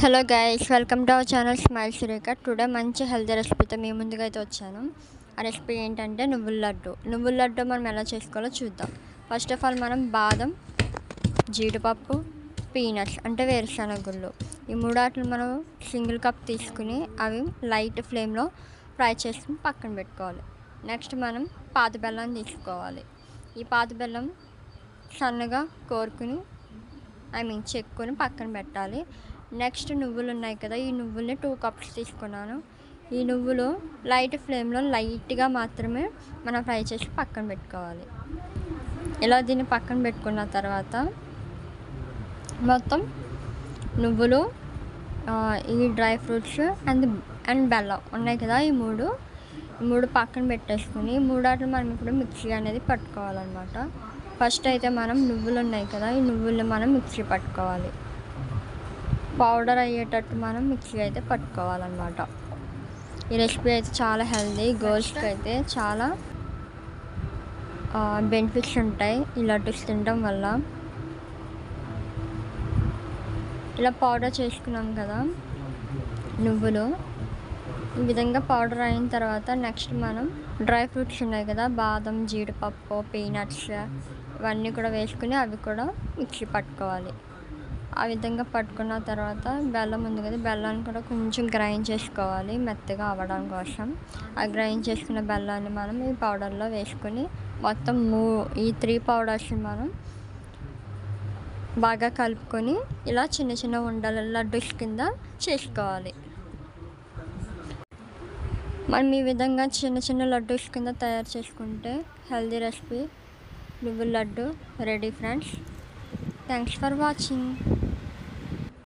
Hello guys, welcome to our channel smile Surekha. Today మంచి healthy రెసిపీతో మీ ముందుగా అయితే వచ్చాను. ఆ రెసిపీ ఏంటంటే నువ్వుల లడ్డు మనం ఎలా చేసుకోవాలో చూద్దాం. ఫస్ట్ ఆఫ్ ఆల్ మనం బాదం, జీడిపప్పు, పీనట్స్ అంటే వేరుశనగ గుళ్ళు, ఈ మూడాట్లు మనం సింగిల్ కప్ తీసుకుని అవి లైట్ ఫ్లేమ్లో ఫ్రై చేసుకుని పక్కన పెట్టుకోవాలి. నెక్స్ట్ మనం పాత బెల్లాన్ని తీసుకోవాలి. ఈ పాత బెల్లం సన్నగా కోరుకుని చెక్కుని పక్కన పెట్టాలి. నెక్స్ట్ నువ్వులు ఉన్నాయి కదా, ఈ నువ్వుల్ని 2 కప్స్ తీసుకున్నాను. ఈ నువ్వులు లైట్ ఫ్లేమ్లో లైట్గా మాత్రమే మనం ఫ్రై చేసి పక్కన పెట్టుకోవాలి. ఇలా దీన్ని పక్కన పెట్టుకున్న తర్వాత మొత్తం నువ్వులు, ఈ డ్రై ఫ్రూట్స్ అండ్ బెల్లం ఉన్నాయి కదా, ఈ మూడు పక్కన పెట్టేసుకుని మూడాట్లు మనం ఇప్పుడు మిక్సీ అనేది పట్టుకోవాలన్నమాట. ఫస్ట్ అయితే మనం నువ్వులు ఉన్నాయి కదా, ఈ నువ్వుల్ని మనం మిక్సీ పట్టుకోవాలి. పౌడర్ అయ్యేటట్టు మనం మిక్సీ అయితే పట్టుకోవాలన్నమాట. ఈ రెసిపీ అయితే చాలా హెల్దీ, గర్ల్స్కి అయితే చాలా బెనిఫిట్స్ ఉంటాయి ఈ లడ్డూస్ తినడం వల్ల. ఇలా పౌడర్ చేసుకున్నాం కదా నువ్వులు, ఈ విధంగా పౌడర్ అయిన తర్వాత నెక్స్ట్ మనం డ్రై ఫ్రూట్స్ ఉన్నాయి కదా, బాదం, జీడిపప్పు, పీనట్స్ ఇవన్నీ కూడా వేసుకుని అవి కూడా మిక్సీ పట్టుకోవాలి. ఆ విధంగా పట్టుకున్న తర్వాత బెల్లం ఉంది కదా, బెల్లాన్ని కూడా కొంచెం గ్రైండ్ చేసుకోవాలి మెత్తగా అవ్వడం కోసం. ఆ గ్రైండ్ చేసుకున్న బెల్లాన్ని మనం ఈ పౌడర్లో వేసుకొని మొత్తం ఈ 3 పౌడర్స్ని మనం బాగా కలుపుకొని ఇలా చిన్న చిన్న ఉండలు లడ్డూస్ కింద చేసుకోవాలి. మనం ఈ విధంగా చిన్న చిన్న లడ్డూస్ కింద తయారు చేసుకుంటే హెల్దీ రెసిపీ నువ్వుల laddu ready friends. Thanks for watching.